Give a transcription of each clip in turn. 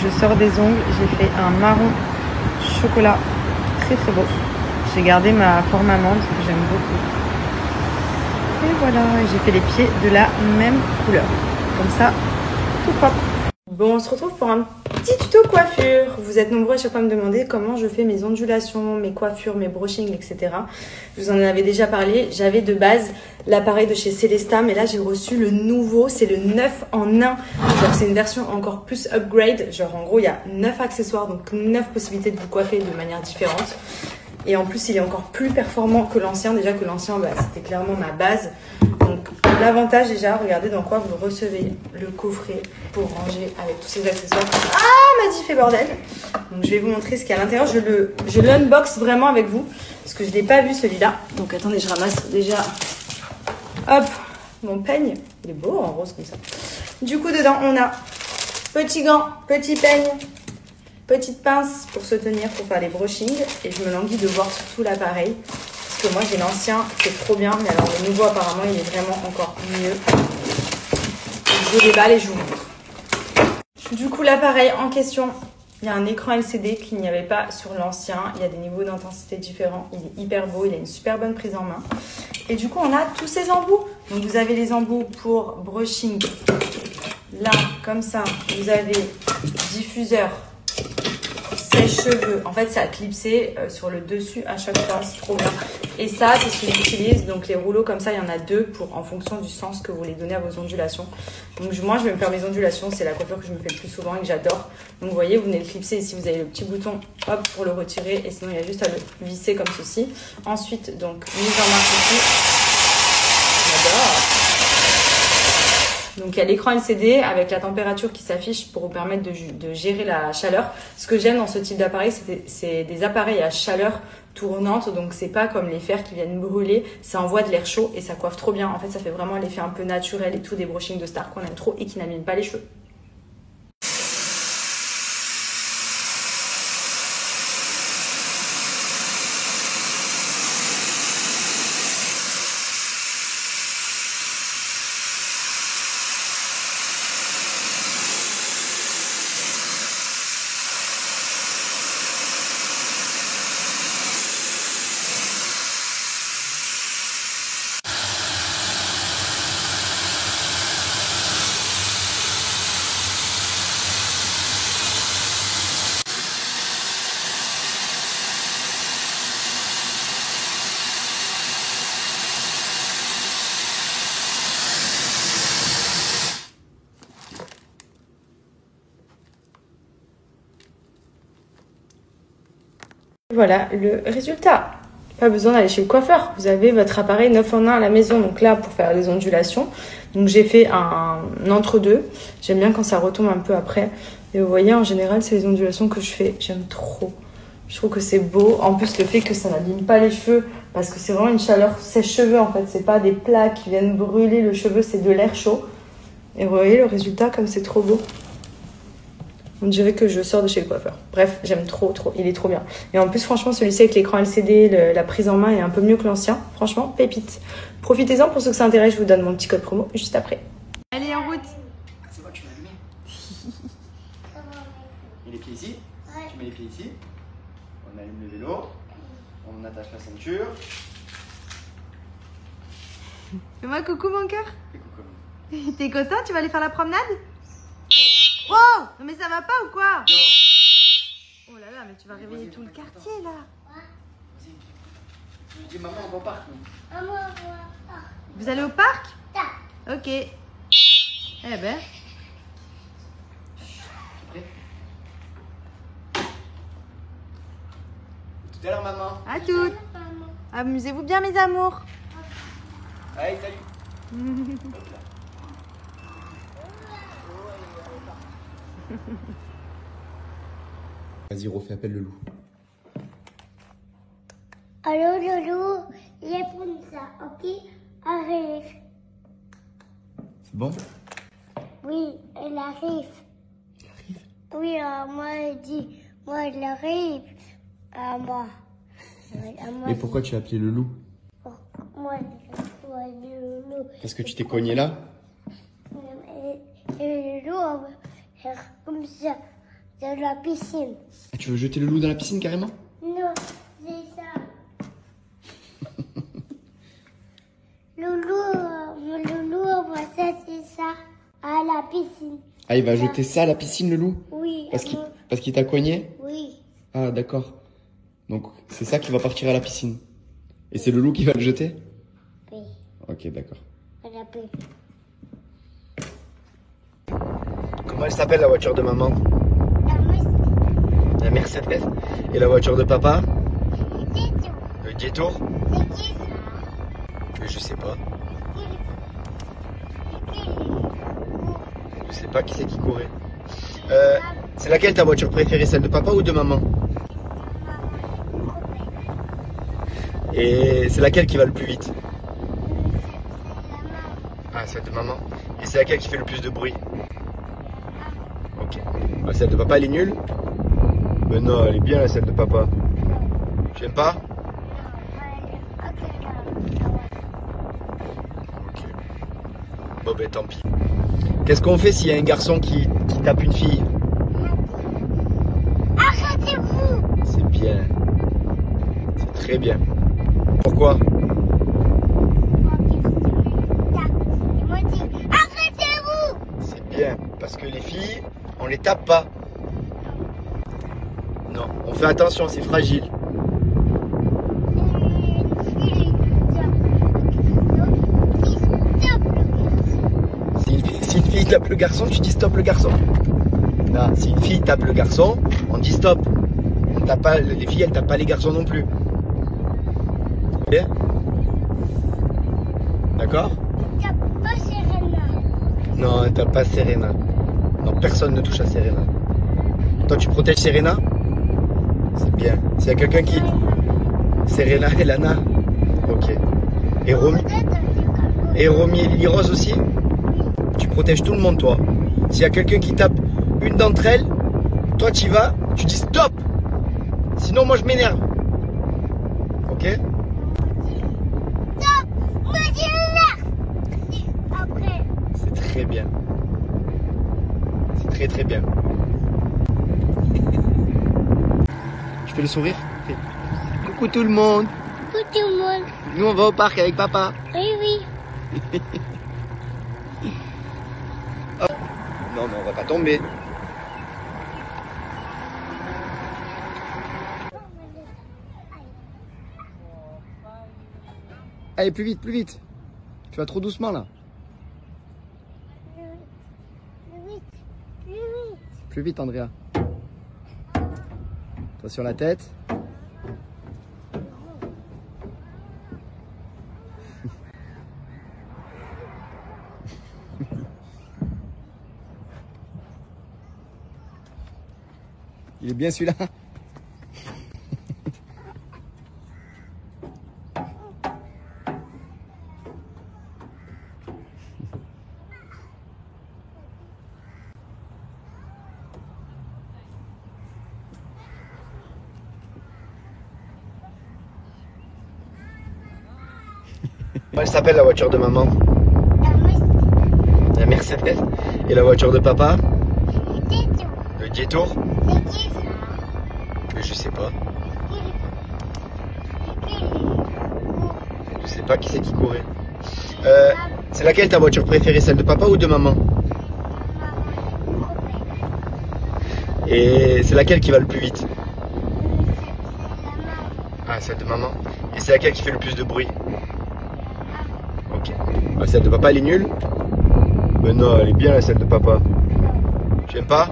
je sors des ongles. J'ai fait un marron chocolat très très beau. J'ai gardé ma forme amande que j'aime beaucoup. Et voilà, j'ai fait les pieds de la même couleur. Comme ça, tout propre. Bon, on se retrouve pour un petit tuto coiffure. Vous êtes nombreux à chaque fois à me demander comment je fais mes ondulations, mes coiffures, mes brushings, etc. Je vous en avais déjà parlé. J'avais de base l'appareil de chez Celesta, mais là j'ai reçu le nouveau, c'est le 9 en 1. Genre c'est une version encore plus upgrade. Genre en gros il y a 9 accessoires, donc 9 possibilités de vous coiffer de manière différente. Et en plus il est encore plus performant que l'ancien. Déjà que l'ancien, bah, c'était clairement ma base. Donc l'avantage déjà, regardez dans quoi vous recevez le coffret pour ranger avec tous ces accessoires. Ah, m'a dit fait bordel. Donc je vais vous montrer ce qu'il y a à l'intérieur. Je l'unbox vraiment avec vous parce que je ne l'ai pas vu celui-là. Donc attendez, je ramasse déjà. Hop, mon peigne. Il est beau en rose comme ça. Du coup dedans on a petit gant, petit peigne, petite pince pour se tenir pour faire les brushings. Et je me languis de voir surtout l'appareil. Parce que moi j'ai l'ancien, c'est trop bien, mais alors le nouveau apparemment il est vraiment encore mieux. Je déballe et je vous montre. Du coup l'appareil en question, il y a un écran LCD qu'il n'y avait pas sur l'ancien. Il y a des niveaux d'intensité différents, il est hyper beau, il a une super bonne prise en main. Et du coup on a tous ces embouts. Donc vous avez les embouts pour brushing, là comme ça, vous avez diffuseur, sèche-cheveux. En fait, ça a clipsé sur le dessus à chaque fois, c'est trop bien. Et ça, c'est ce qu'ils utilisent. Donc, les rouleaux comme ça, il y en a deux en fonction du sens que vous voulez donner à vos ondulations. Donc, moi, je vais me faire mes ondulations. C'est la coiffure que je me fais le plus souvent et que j'adore. Donc, vous voyez, vous venez le clipser ici. Vous avez le petit bouton, hop, pour le retirer. Et sinon, il y a juste à le visser comme ceci. Ensuite, donc, mise en marche ici. J'adore. Donc il y a l'écran LCD avec la température qui s'affiche pour vous permettre de gérer la chaleur. Ce que j'aime dans ce type d'appareil, c'est des appareils à chaleur tournante. Donc c'est pas comme les fers qui viennent brûler, ça envoie de l'air chaud et ça coiffe trop bien. En fait ça fait vraiment l'effet un peu naturel et tout des brushings de star qu'on aime trop et qui n'abîment pas les cheveux. Voilà le résultat. Pas besoin d'aller chez le coiffeur. Vous avez votre appareil 9 en 1 à la maison. Donc là, pour faire les ondulations. Donc j'ai fait un entre-deux. J'aime bien quand ça retombe un peu après. Et vous voyez, en général, c'est les ondulations que je fais. J'aime trop. Je trouve que c'est beau. En plus, le fait que ça n'abîme pas les cheveux. Parce que c'est vraiment une chaleur sèche-cheveux en fait. C'est pas des plaques qui viennent brûler le cheveu. C'est de l'air chaud. Et vous voyez le résultat comme c'est trop beau. On dirait que je sors de chez le coiffeur. Bref, j'aime trop. Il est trop bien. Et en plus, franchement, celui-ci avec l'écran LCD, la prise en main est un peu mieux que l'ancien. Franchement, pépite. Profitez-en pour ceux que ça intéresse. Je vous donne mon petit code promo juste après. Allez, en route. C'est bon, tu l'as allumé. Mets les pieds ici. Tu mets les pieds ici. On allume le vélo. On attache la ceinture. Fais-moi coucou, mon cœur. Et coucou. T'es content? Tu vas aller faire la promenade? Oh! Non mais ça va pas ou quoi? Oh là là, mais tu vas réveiller tout le quartier là. Vas-y. Dis maman, on va au parc. Vous allez au parc? Ok. Eh ben. Prêt? Tout à l'heure, maman. À toutes. Amusez-vous bien, mes amours. Allez, salut. Vas-y, refais appel le loup. Allô, Loulou, réponds ça, ok? Arrive. C'est bon? Oui, elle arrive. Il arrive? Oui, moi, elle dit, moi, elle arrive. À moi. Mais pourquoi tu as appelé le loup? Moi, le loup. Parce que tu t'es cogné là? Et le loup, comme ça. de la piscine. Ah, tu veux jeter le loup dans la piscine carrément? Non, c'est ça. Le loup, ça, c'est ça. À la piscine. Ah, il va jeter ça à la piscine, le loup? Oui. Parce qu'il t'a cogné? Oui. Ah, d'accord. Donc, c'est ça qui va partir à la piscine. Et c'est le loup qui va le jeter? Oui. Ok, d'accord. À la piscine. Comment elle s'appelle la voiture de maman? La La Mercedes. Et la voiture de papa? Jésus. Le Jetour? C'est qui ça? Je sais pas. C'est qui? Je sais pas qui c'est qui courait. C'est laquelle ta voiture préférée? Celle de papa ou de maman? Et c'est laquelle qui va le plus vite? Ah, celle de maman. Et c'est laquelle qui fait le plus de bruit? Ok. Ah, celle de papa, elle est nulle? Mais non, elle est bien, la celle de papa. Tu aimes pas? Ok. Bon, ben tant pis. Qu'est-ce qu'on fait s'il y a un garçon qui tape une fille? Arrêtez-vous! C'est bien. C'est très bien. Pourquoi? Ils m'ont dit, arrêtez-vous! C'est bien. Parce que les filles, on les tape pas. Non, on fait attention, c'est fragile. Si une fille tape le garçon, tu dis stop le garçon. Non, si une fille tape le garçon, on dit stop. On tape pas, les filles, elles tapent pas les garçons non plus. Ok? D'accord? Tape pas Serena. Non, elle tape pas Serena. Non, personne ne touche à Serena. Toi, tu protèges Serena? C'est bien. S'il y a quelqu'un qui... Serena et Lana? Ok. Et Romy et Lily Rose aussi? Tu protèges tout le monde, toi. S'il y a quelqu'un qui tape une d'entre elles, toi, tu y vas, tu dis stop. Sinon, moi, je m'énerve. Ok? Stop! Moi, je m'énerve! Après. C'est très bien. C'est très, très bien. Tu fais le sourire? Fais. Coucou tout le monde. Coucou tout le monde. Nous, on va au parc avec papa. Oui, oui. Oh. Non, mais on va pas tomber. Allez, plus vite, plus vite. Tu vas trop doucement là. Plus vite. Plus vite. Plus vite, Andrea. Attention la tête. Il est bien celui-là. Comment elle s'appelle la voiture de maman? La Mercedes. Et la voiture de papa? Le Jetour? C'est qui ça? Je sais pas. Je sais pas qui c'est qui courait. C'est laquelle ta voiture préférée? Celle de papa ou de maman? Et c'est laquelle qui va le plus vite? Ah, celle de maman. Et c'est laquelle qui fait le plus de bruit? Ok. Ah, celle de papa, elle est nulle? Mais non, elle est bien, la celle de papa. Tu aimes pas?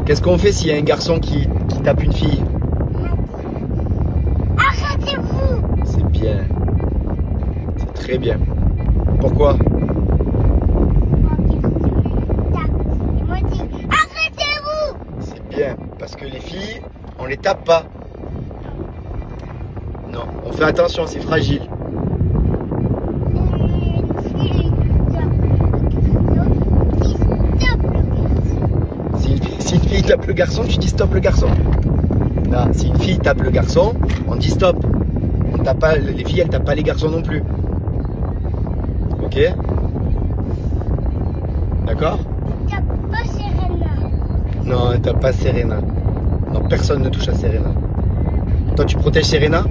Qu'est-ce qu'on fait s'il y a un garçon qui tape une fille? Arrêtez-vous! C'est bien. C'est très bien. Pourquoi? Ils m'ont dit, arrêtez-vous! C'est bien. Parce que les filles, on les tape pas. Non, on fait attention, c'est fragile. Si une fille tape le garçon, tu dis stop le garçon. Non, si une fille tape le garçon, on dit stop. On tape pas, les filles, elles tapent pas les garçons non plus. Ok? D'accord? T'as pas Serena. Non, elle tape pas Serena. Non, personne ne touche à Serena. Toi, tu protèges Serena?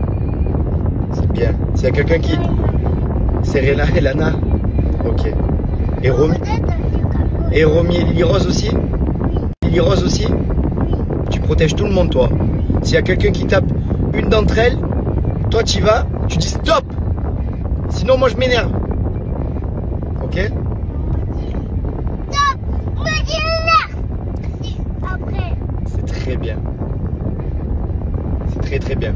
C'est bien. S'il y a quelqu'un qui... Serena et Lana? Ok. Et Romy? Et Romy et Lily Rose aussi? Lily Rose aussi? Tu protèges tout le monde, toi. S'il y a quelqu'un qui tape une d'entre elles, toi, tu y vas, tu dis stop! Sinon, moi, je m'énerve. Ok? Stop! Me dis là! Après. C'est très bien. C'est très très bien.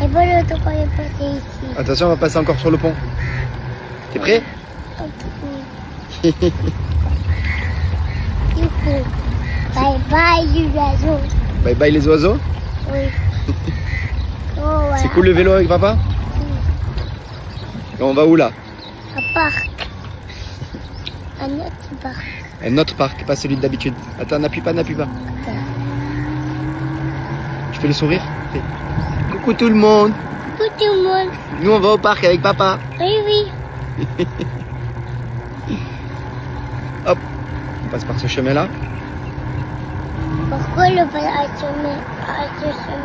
Et voilà, le temps qu'on est passé ici. Attention, on va passer encore sur le pont. T'es prêt? Du coup, bye bye les oiseaux. Bye bye les oiseaux. Oui. Oh, ouais. C'est cool le vélo avec papa? Et on va où là? Un parc. Un autre parc. Un autre parc, pas celui d'habitude. Attends, n'appuie pas, n'appuie pas. Tu fais le sourire? Fais. Coucou tout le monde. Coucou tout le monde. Nous on va au parc avec papa. Oui, oui. Hop, on passe par ce chemin là. Pourquoi le chemin